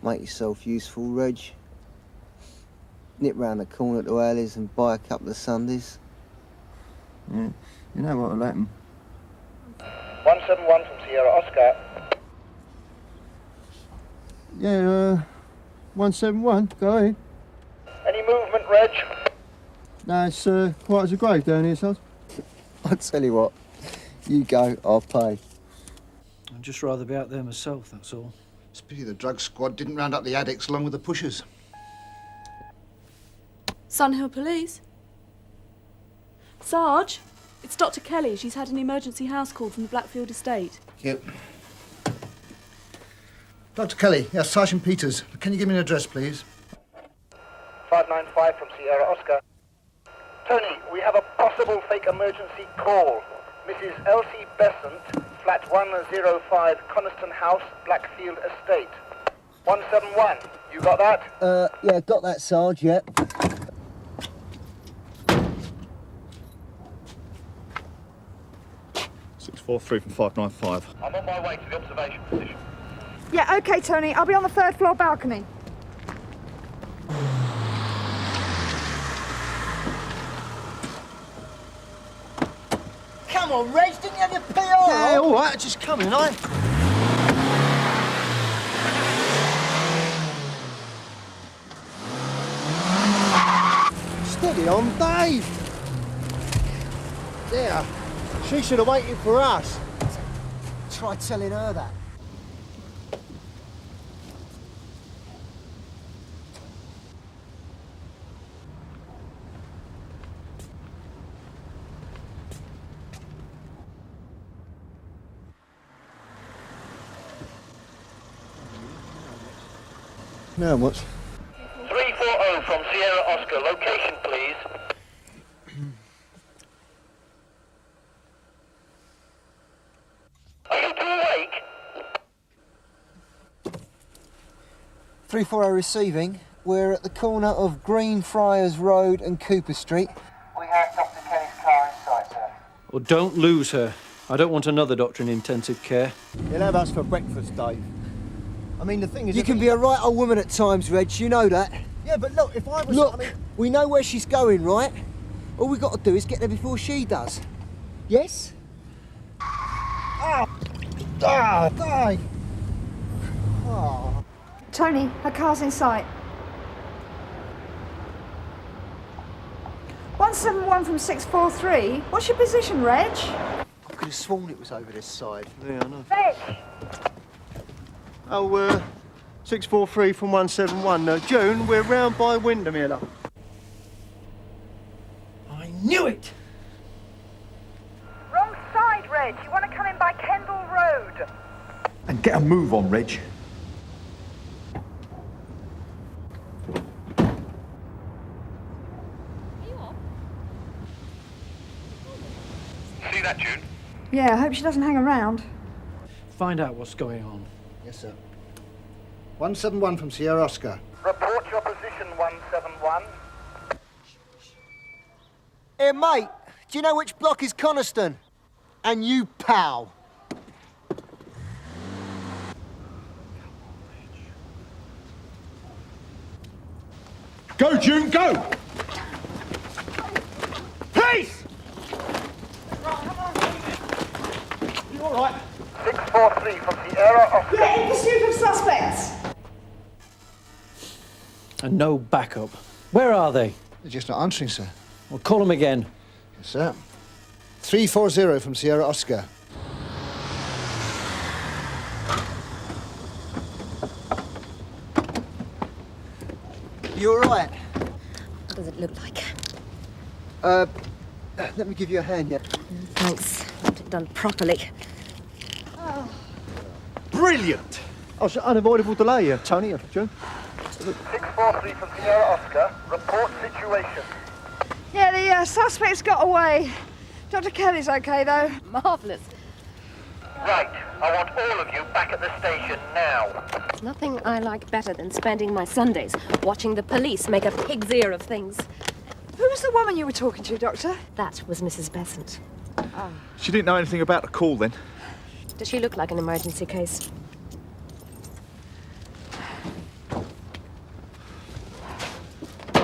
Make yourself useful, Reg. Nip round the corner to Hollis and buy a couple of Sundays. Yeah, you know what'll happen. 171 from Sierra Oscar. Yeah, 171, go ahead. Any movement, Reg? No, it's quiet as a grave down here, son. I'll tell you what, you go, I'll pay. I'd just rather be out there myself, that's all. It's a pity the drug squad didn't round up the addicts along with the pushers. Sunhill Police? Sarge, it's Dr. Kelly. She's had an emergency house call from the Blackfield Estate. Yep. Dr. Kelly, yes, Sergeant Peters. Can you give me an address, please? 595 from Sierra Oscar. Tony, we have a possible fake emergency call. Mrs. Elsie Bessant, flat 105, Coniston House, Blackfield Estate. 171, you got that? Yeah, got that, Sarge, yeah. Three from 595. I'm on my way to the observation position. Yeah, OK, Tony. I'll be on the third floor balcony. Come on, Reg, didn't you have your PR? Yeah, all right, just coming, ain't Steady on, Dave. Yeah, she should have waited for us. Try telling her that. Now what? 340 from Sierra Oscar. Location, please. Are you two awake? 340 receiving. We're at the corner of Greenfriars Road and Cooper Street. We have Dr. Kelly's car in sight, sir. Or don't lose her. I don't want another doctor in intensive care. You'll have us for breakfast, Dave. I mean, the thing is... You can be a right old woman at times, Reg, you know that. Yeah, but look, if I was... Look, I mean... we know where she's going, right? All we got to do is get there before she does. Yes? Dave! Oh. Tony, her car's in sight. 171 from 643. What's your position, Reg? I could have sworn it was over this side. Yeah, I know. Reg! Oh, 643 from 171. June, we're round by Windermere. I knew it! Wrong side, Reg. You want to come in by Kendall Road. And get a move on, Reg. See that, June? Yeah, I hope she doesn't hang around. Find out what's going on. Yes, sir. 171 from Sierra Oscar. Report your position, 171. Hey, mate, do you know which block is Coniston? And you, pal. Go, June, go! Peace! You all right? 643 from Sierra Oscar. Yeah, in pursuit of suspects. And no backup. Where are they? They're just not answering, sir. Well, call them again. Yes, sir. 340 from Sierra Oscar. You all right? What does it look like? Let me give you a hand, yeah. Thanks. Want it done properly. Brilliant! Oh, it's an unavoidable delay here, Tony, June. 643 from Sierra Oscar. Report situation. Yeah, the suspect's got away. Dr. Kelly's okay, though. Marvellous. Right. I want all of you back at the station now. There's nothing I like better than spending my Sundays watching the police make a pig's ear of things. Who was the woman you were talking to, Doctor? That was Mrs. Bessant. She didn't know anything about the call then? Does she look like an emergency case?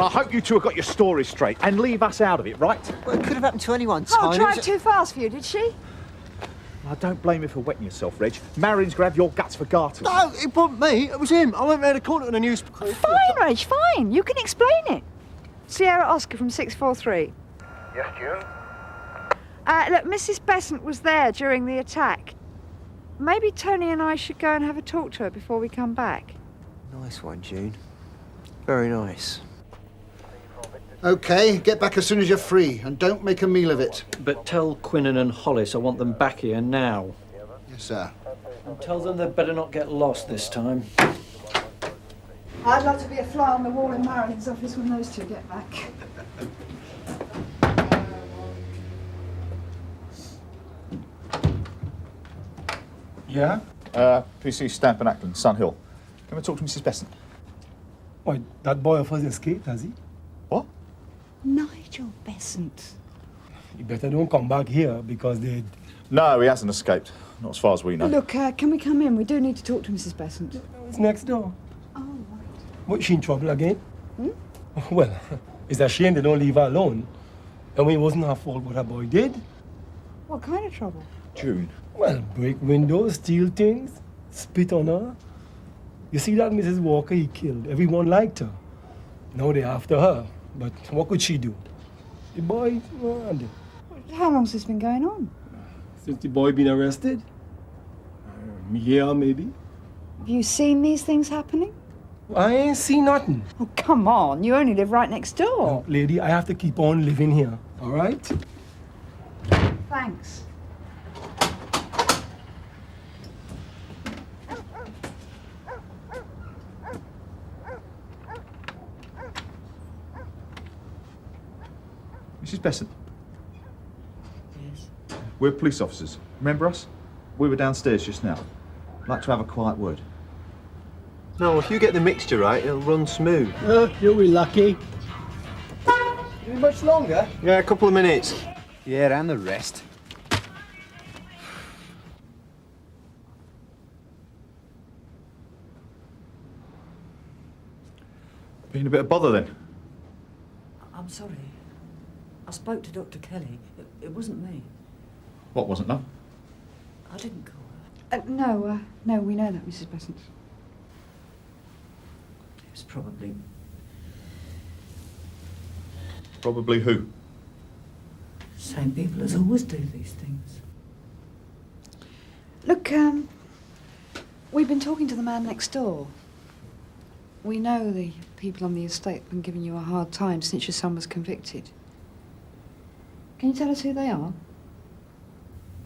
I hope you two have got your stories straight and leave us out of it, right? Well, it could have happened to anyone, Oh, Tony. drive too fast for you, did she? I don't blame you for wetting yourself, Reg. Marion's grabbed your guts for garters. No, it wasn't me. It was him. I went round the corner on the newspaper. Fine, Reg, fine. You can explain it. Sierra Oscar from 643. Yes, June? Look, Mrs. Bessant was there during the attack. Maybe Tony and I should go and have a talk to her before we come back. Nice one, June. Very nice. OK, get back as soon as you're free, and don't make a meal of it. But tell Quinnan and Hollis I want them back here now. Yes, sir. And tell them they better not get lost this time. I'd love to be a fly on the wall in Marion's office when those two get back. Yeah? PC Stamp and Ackland, Sun Hill. Can we talk to Mrs. Bessant? Why, that boy of us escaped, has he? What? Nigel Bessant. You better don't come back here because they... No, he hasn't escaped. Not as far as we know. Look, can we come in? We do need to talk to Mrs. Bessant. It's next door. Oh, right. What, she in trouble again? Well, it's a shame they don't leave her alone. I mean, it wasn't her fault what her boy did. What kind of trouble? June. Well, break windows, steal things, spit on her. You see that Mrs. Walker he killed? Everyone liked her. Now they're after her. But what could she do? The boy, How long's this been going on? since the boy been arrested? A year, maybe. Have you seen these things happening? I ain't seen nothing. Oh, come on. You only live right next door. Now, lady, I have to keep on living here, all right? Thanks. Mrs. Bessant, Yes. we're police officers. Remember us? We were downstairs just now. I'd like to have a quiet word. No, if you get the mixture right, it'll run smooth. You'll be lucky. Much longer? Yeah, a couple of minutes. Yeah, and the rest. Been a bit of bother then? I'm sorry. I spoke to Dr. Kelly. It wasn't me. What wasn't, love? I didn't call her. No, we know that, Mrs. Bessant. It was probably... Probably who? Same people as always do these things. Look, we've been talking to the man next door. We know the people on the estate have been giving you a hard time since your son was convicted. Can you tell us who they are?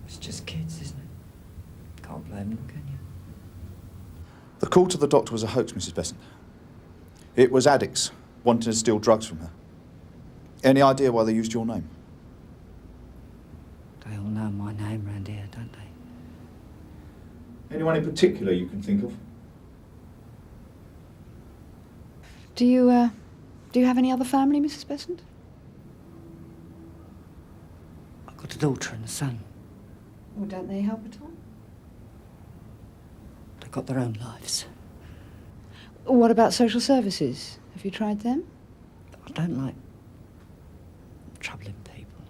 It's just kids, isn't it? Can't blame them, can you? The call to the doctor was a hoax, Mrs. Bessant. It was addicts wanting to steal drugs from her. Any idea why they used your name? They all know my name round here, don't they? Anyone in particular you can think of? Do you have any other family, Mrs. Bessant? I've got a daughter and a son. Well, don't they help at all? They've got their own lives. What about social services? Have you tried them? I don't like troubling people.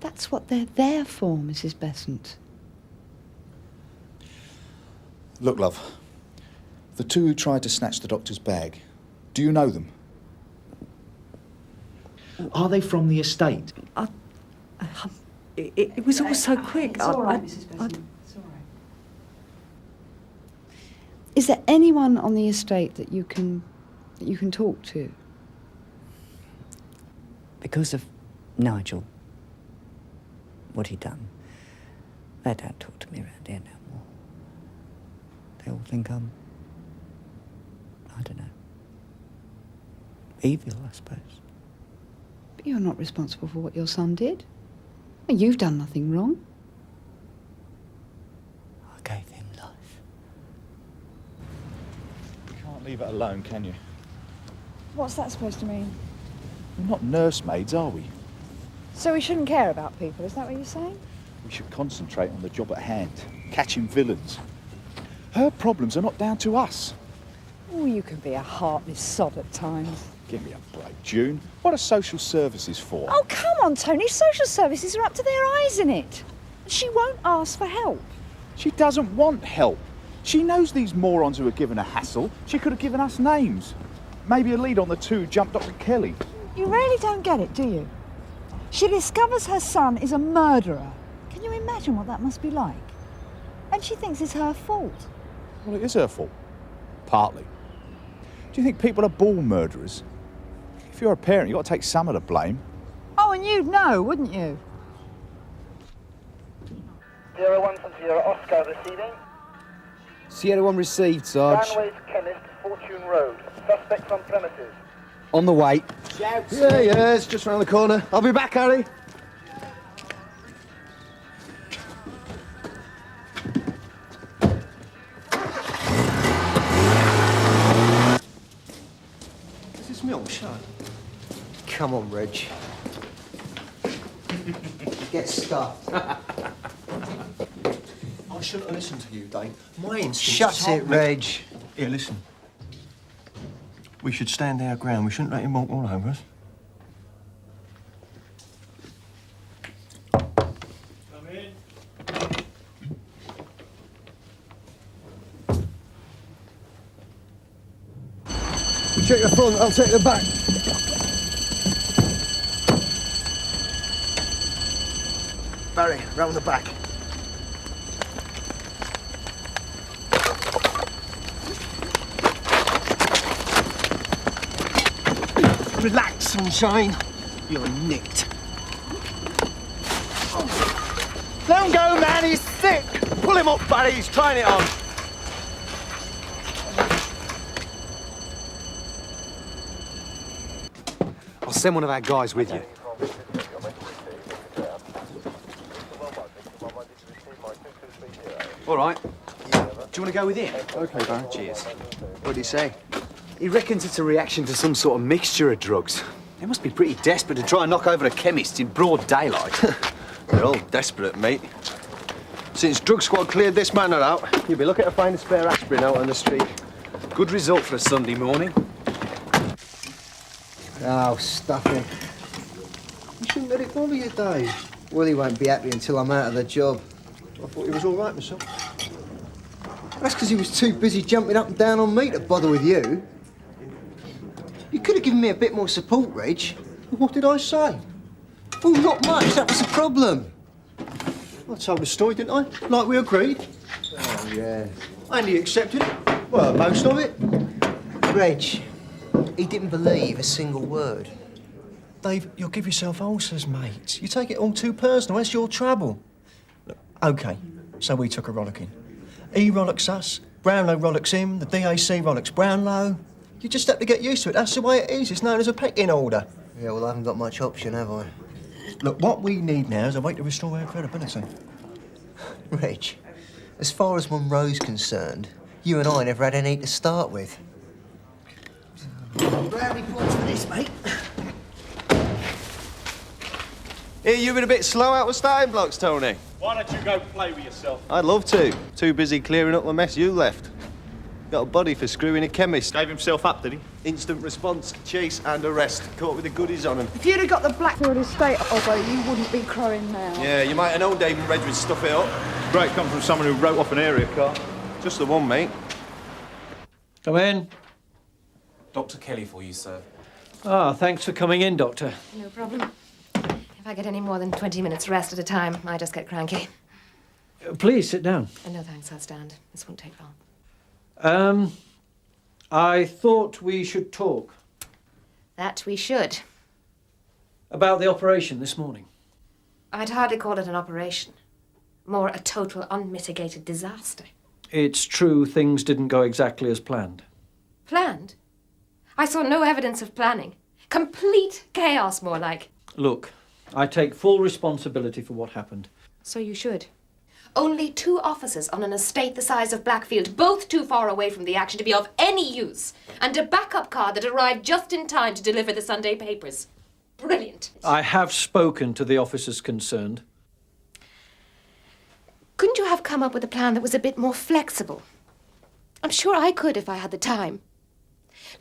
That's what they're there for, Mrs. Bessant. Look, love. The two who tried to snatch the doctor's bag, do you know them? Are they from the estate? It was all so quick. It's all right, Mrs. Bessant. It's all right. Is there anyone on the estate that you can talk to? Because of Nigel, what he done, they don't talk to me around here no more. They all think I'm, I don't know, evil, I suppose. But you're not responsible for what your son did. You've done nothing wrong. I gave him life. You can't leave it alone, can you? What's that supposed to mean? We're not nursemaids, are we? So we shouldn't care about people, is that what you're saying? We should concentrate on the job at hand, catching villains. Her problems are not down to us. Oh, you can be a heartless sod at times. Give me a break, June. What are social services for? Oh, come on, Tony. Social services are up to their eyes in it. She won't ask for help. She doesn't want help. She knows these morons who are given a hassle. She could have given us names. Maybe a lead on the two who jumped Dr. Kelly. You really don't get it, do you? She discovers her son is a murderer. Can you imagine what that must be like? And she thinks it's her fault. Well, it is her fault. Partly. Do you think people are born murderers? If you're a parent, you've got to take some of the blame. Oh, and you'd know, wouldn't you? 01 from Sierra Oscar receiving. Sierra 1 received, Sarge. Conway's Chemist, Fortune Road. Suspects on premises. On the way. Yeah, it's just round the corner. I'll be back, Harry. Is this milk shut? Come on, Reg. Get stuffed. I shouldn't have listened to you, Dave. My instincts Shut told it, me- Reg. Here, listen. We should stand our ground. We shouldn't let him walk all over us. Come in. You check the front, I'll take the back. Barry, round the back. Relax, sunshine. You're nicked. Let him go, man. He's sick. Pull him up, Barry. He's trying it on. I'll send one of our guys with you. All right. Do you want to go with him? OK, Barry. Cheers. What'd he say? He reckons it's a reaction to some sort of mixture of drugs. They must be pretty desperate to try and knock over a chemist in broad daylight. They're all desperate, mate. Since Drug Squad cleared this manor out, you'll be lucky to find a spare aspirin out on the street. Good result for a Sunday morning. Oh, stuff him. You shouldn't let it bother you, Dave. Well, he won't be happy until I'm out of the job. I thought he was all right myself. That's because he was too busy jumping up and down on me to bother with you. You could have given me a bit more support, Reg. What did I say? Well, not much. That was the problem. I told the story, didn't I? Like we agreed. Oh, yeah. And he accepted it. Well, most of it. Reg, he didn't believe a single word. Dave, you'll give yourself ulcers, mate. You take it all too personal. That's your trouble. Look, OK, so we took a rollicking. He rollicks us, Brownlow rollicks him, the DAC rollicks Brownlow. You just have to get used to it. That's the way it is. It's known as a pecking order. Yeah, well, I haven't got much option, have I? Look, what we need now is a way to restore our credibility. Reg, as far as Monroe's concerned, you and I never had any to start with. Brownie points for this, mate. Here, you've been a bit slow out with starting blocks, Tony. Why don't you go play with yourself? I'd love to. Too busy clearing up the mess you left. Got a body for screwing a chemist. Gave himself up, did he? Instant response, chase and arrest. Caught with the goodies on him. If you'd have got the Blackfield Estate over, you wouldn't be crowing now. Yeah, you might have known Dave and Reg would stuff it up. Great come from someone who wrote off an area car. Just the one, mate. Come in. Dr. Kelly for you, sir. Ah, thanks for coming in, Doctor. No problem. If I get any more than 20 minutes rest at a time, I just get cranky. Please sit down. No thanks, I'll stand. This won't take long. I thought we should talk That we should. about the operation this morning. I'd hardly call it an operation. More a total, unmitigated disaster. It's true things didn't go exactly as planned. Planned? I saw no evidence of planning. Complete chaos, more like. Look, I take full responsibility for what happened. So you should. Only 2 officers on an estate the size of Blackfield, both too far away from the action to be of any use, and a backup car that arrived just in time to deliver the Sunday papers. Brilliant. I have spoken to the officers concerned. Couldn't you have come up with a plan that was a bit more flexible? I'm sure I could if I had the time.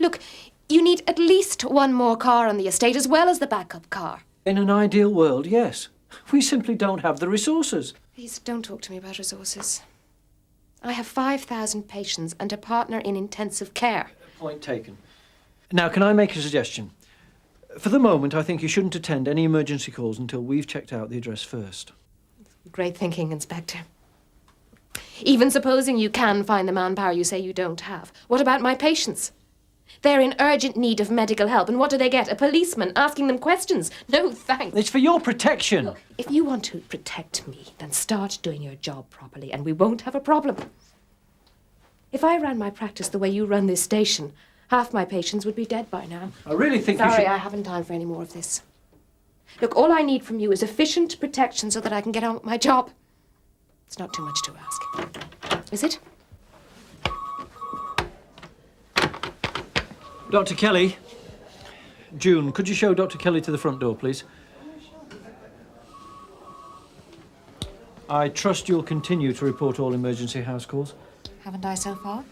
Look, You need at least one more car on the estate as well as the backup car. In an ideal world, yes. We simply don't have the resources. Please don't talk to me about resources. I have 5,000 patients and a partner in intensive care. Point taken. Now, can I make a suggestion? For the moment, I think you shouldn't attend any emergency calls until we've checked out the address first. Great thinking, Inspector. Even supposing you can find the manpower you say you don't have, what about my patients? They're in urgent need of medical help, and what do they get? A policeman asking them questions? No, thanks. It's for your protection. Look, if you want to protect me, then start doing your job properly, and we won't have a problem. If I ran my practice the way you run this station, half my patients would be dead by now. I really think you should... Sorry, I haven't time for any more of this. Look, all I need from you is efficient protection so that I can get on with my job. It's not too much to ask. Is it? Dr. Kelly. June, could you show Dr. Kelly to the front door, please? I trust you'll continue to report all emergency house calls. Haven't I so far?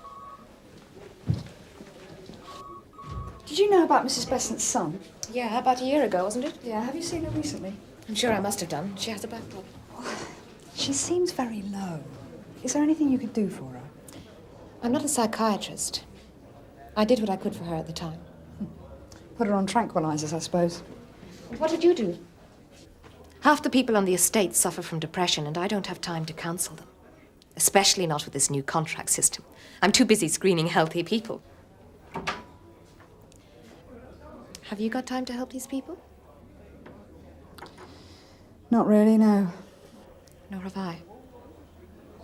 Did you know about Mrs. Bessant's son? Yeah, about a year ago, wasn't it? Yeah, have you seen her recently? I'm sure I must have done. She has a back problem. She seems very low. Is there anything you could do for her? I'm not a psychiatrist. I did what I could for her at the time. Put her on tranquilizers, I suppose. What did you do? Half the people on the estate suffer from depression, and I don't have time to counsel them. Especially not with this new contract system. I'm too busy screening healthy people. Have you got time to help these people? Not really, no. Nor have I.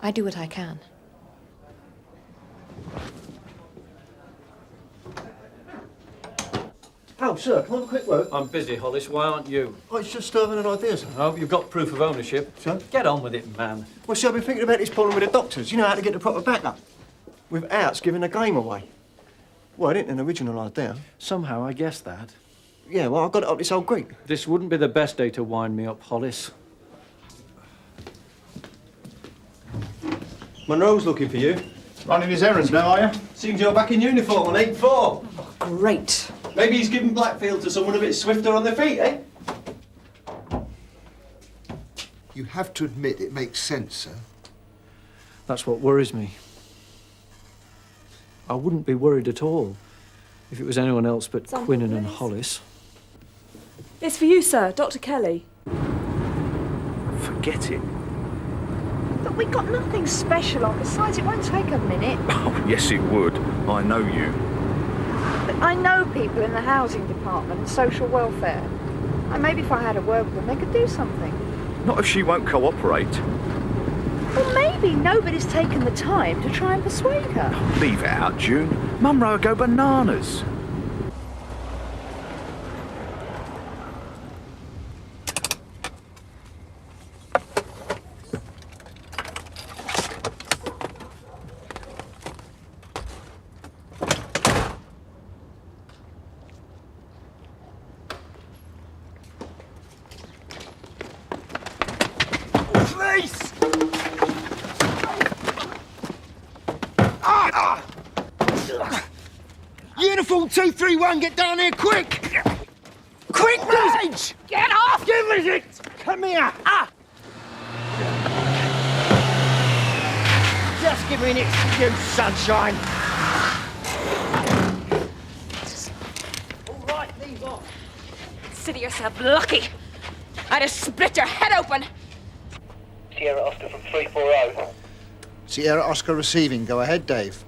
I do what I can. Oh, sir, can I have a quick word? I'm busy, Hollis. Why aren't you? I was just having an idea, sir. Oh, you've got proof of ownership. Sir? Get on with it, man. Well, see, I've been thinking about this problem with the doctors. You know how to get the proper backup. Without giving the game away. Well, it ain't an original idea. Somehow I guessed that. Yeah, well, I got it up this old Greek. This wouldn't be the best day to wind me up, Hollis. Monroe's looking for you. Running his errands now, are you? Seems you're back in uniform on 8-4. Oh, great. Maybe he's giving Blackfield to someone a bit swifter on their feet, eh? You have to admit it makes sense, sir. That's what worries me. I wouldn't be worried at all if it was anyone else but Quinnan and Hollis. It's for you, sir, Dr. Kelly. Forget it. But we got nothing special on. Besides, it won't take a minute. Oh, yes it would. I know you. But I know people in the housing department and social welfare. And maybe if I had a word with them, they could do something. Not if she won't cooperate. Well, maybe nobody's taken the time to try and persuade her. Leave it out, June. Monroe will go bananas. Uniform 231, get down here quick! Quick, Reg! Get off! Give us it! Come here! Just give me an excuse, sunshine. All right, leave off. Consider yourself lucky. I'd have split your head open. Sierra Oscar from 340. Sierra Oscar receiving. Go ahead, Dave.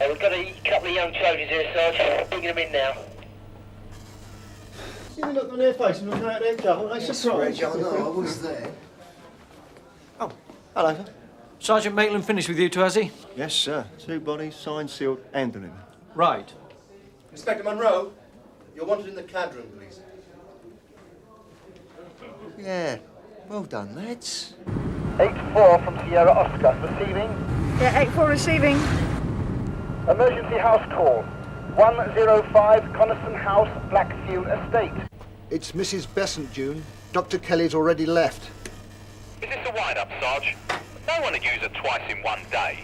We've got a couple of young chodies here, Sarge. Bringing them in now. See the look on their faces when they're out there, Joe? Aren't they surprised? Reg, I know, I was there. Oh, hello, sir. Sergeant Maitland finished with you two, has he? Yes, sir. 2 bodies, signed, sealed, and delivered. Right. Inspector Monroe, you're wanted in the cad room, please. Yeah, well done, lads. 8-4 from Sierra Oscar. Receiving. Yeah, 8-4 receiving. Emergency house call. 105 Coniston House, Blackfield Estate. It's Mrs. Bessant, June. Dr. Kelly's already left. Is this a wind-up, Sarge? No one would use it twice in one day.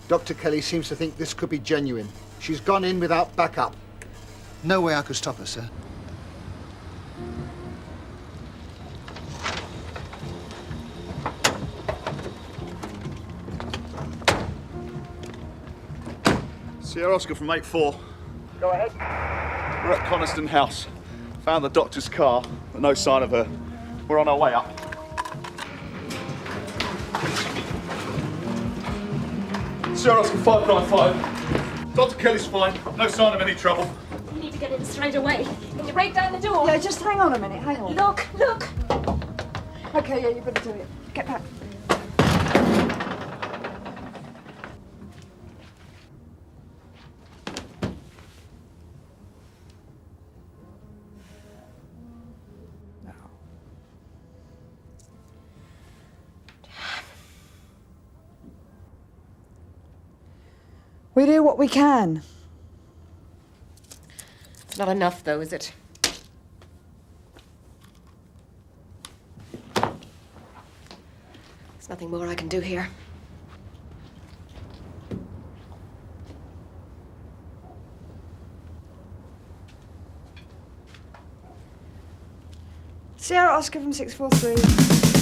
Dr. Kelly seems to think this could be genuine. She's gone in without backup. No way I could stop her, sir. Sierra Oscar from 8-4. Go ahead. We're at Coniston House. Found the doctor's car, but no sign of her. We're on our way up. Sierra Oscar 595. Dr. Kelly's fine. No sign of any trouble. You need to get in straight away. Can you break down the door? Yeah, just hang on a minute, hang on. Look, look. Okay, yeah, you better do it. Get back. We do what we can. It's not enough, though, is it? There's nothing more I can do here. Sierra Oscar from 643.